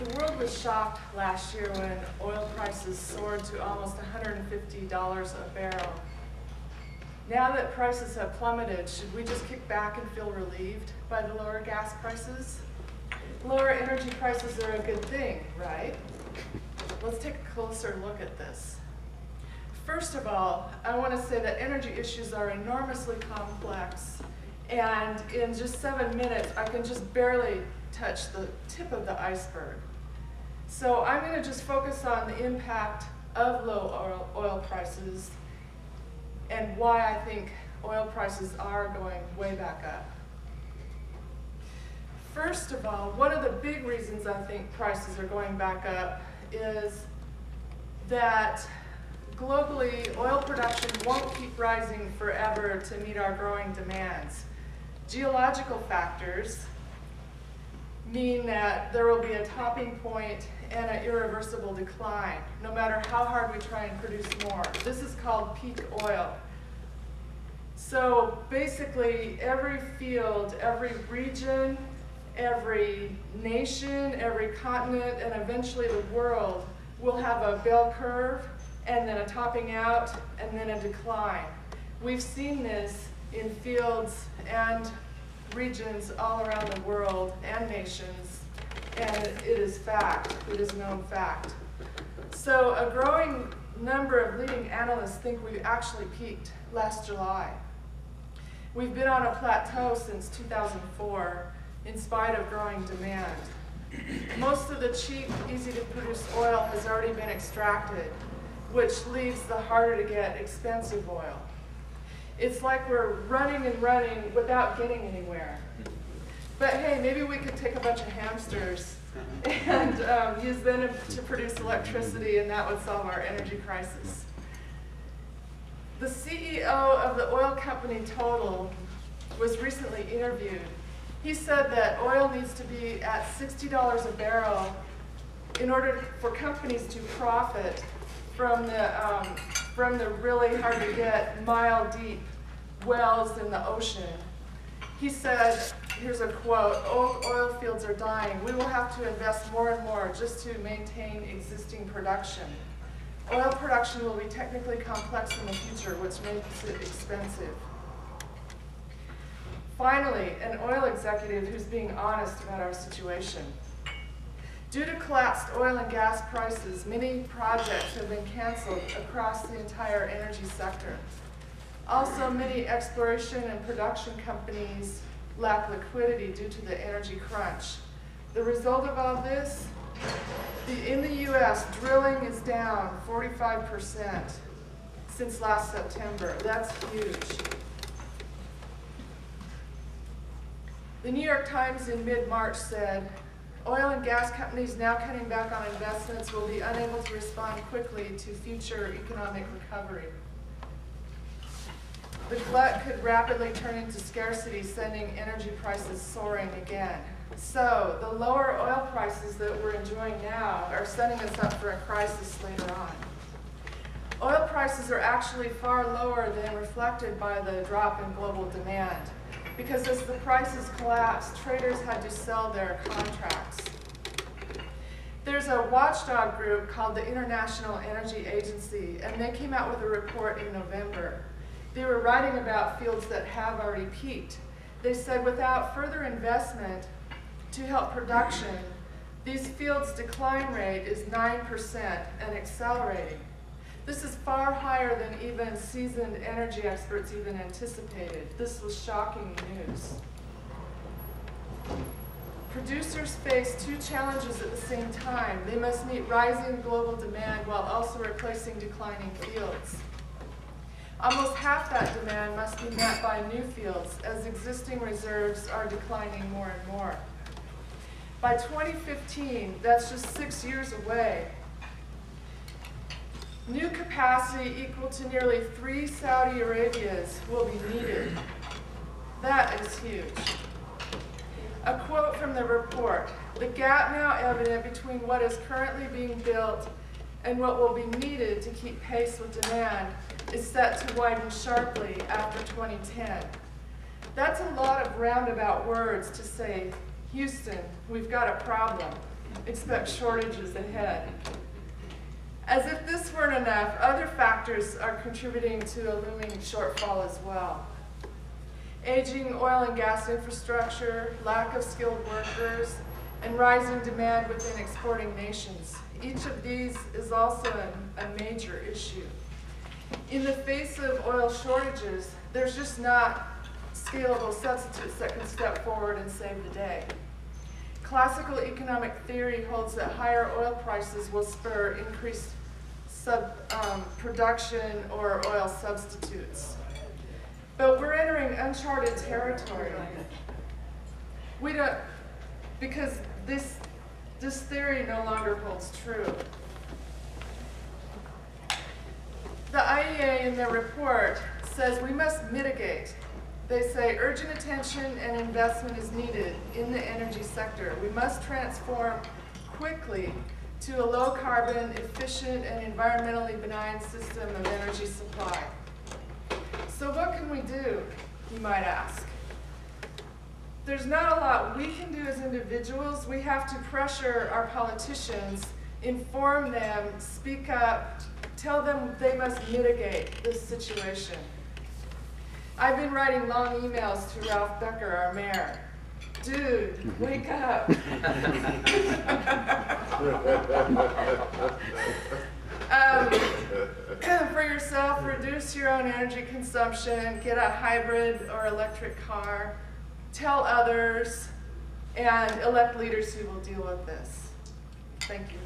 The world was shocked last year when oil prices soared to almost $150 a barrel. Now that prices have plummeted, should we just kick back and feel relieved by the lower gas prices? Lower energy prices are a good thing, right? Let's take a closer look at this. First of all, I want to say that energy issues are enormously complex, and in just 7 minutes, I can just barely touch the tip of the iceberg. So I'm going to just focus on the impact of low oil prices and why I think oil prices are going way back up. First of all, one of the big reasons I think prices are going back up is that globally, oil production won't keep rising forever to meet our growing demands. Geological factors mean that there will be a topping point and an irreversible decline, no matter how hard we try and produce more. This is called peak oil. So basically, every field, every region, every nation, every continent, and eventually the world will have a bell curve, and then a topping out, and then a decline. We've seen this in fields and regions all around the world and nations, and it is fact. It is known fact. So a growing number of leading analysts think we actually peaked last July. We've been on a plateau since 2004 in spite of growing demand. Most of the cheap, easy-to-produce oil has already been extracted, which leaves the harder to get expensive oil. It's like we're running and running without getting anywhere. But hey, maybe we could take a bunch of hamsters and use them to produce electricity, and that would solve our energy crisis. The CEO of the oil company Total was recently interviewed. He said that oil needs to be at $60 a barrel in order for companies to profit from the really hard to get mile-deep wells in the ocean. He said, here's a quote, oil fields are dying. We will have to invest more and more just to maintain existing production. Oil production will be technically complex in the future, which makes it expensive. Finally, an oil executive who's being honest about our situation. Due to collapsed oil and gas prices, many projects have been canceled across the entire energy sector. Also, many exploration and production companies lack liquidity due to the energy crunch. The result of all this, in the US, drilling is down 45% since last September. That's huge. The New York Times in mid-March said, oil and gas companies now cutting back on investments will be unable to respond quickly to future economic recovery. The glut could rapidly turn into scarcity, sending energy prices soaring again. So the lower oil prices that we're enjoying now are setting us up for a crisis later on. Oil prices are actually far lower than reflected by the drop in global demand, because as the prices collapsed, traders had to sell their contracts. There's a watchdog group called the International Energy Agency, and they came out with a report in November. They were writing about fields that have already peaked. They said without further investment to help production, these fields' decline rate is 9% and accelerating. This is far higher than even seasoned energy experts even anticipated. This was shocking news. Producers face two challenges at the same time. They must meet rising global demand while also replacing declining fields. Almost half that demand must be met by new fields, as existing reserves are declining more and more. By 2015, that's just 6 years away, new capacity equal to nearly 3 Saudi Arabias will be needed. That is huge. A quote from the report, the gap now evident between what is currently being built and what will be needed to keep pace with demand is set to widen sharply after 2010. That's a lot of roundabout words to say, Houston, we've got a problem. expect shortages ahead. As if this weren't enough, other factors are contributing to a looming shortfall as well. Aging oil and gas infrastructure, lack of skilled workers, and rising demand within exporting nations. Each of these is also a major issue. In the face of oil shortages, there's just not scalable substitutes that can step forward and save the day. Classical economic theory holds that higher oil prices will spur increased production or oil substitutes. But we're entering uncharted territory. We don't, because this theory no longer holds true. The IEA in their report says we must mitigate. They say urgent attention and investment is needed in the energy sector. We must transform quickly to a low carbon, efficient, and environmentally benign system of energy supply. So what can we do, you might ask? There's not a lot we can do as individuals. We have to pressure our politicians, inform them, speak up, tell them they must mitigate this situation. I've been writing long emails to Ralph Becker, our mayor. Dude, wake up. For yourself, reduce your own energy consumption, get a hybrid or electric car, tell others, and elect leaders who will deal with this. Thank you.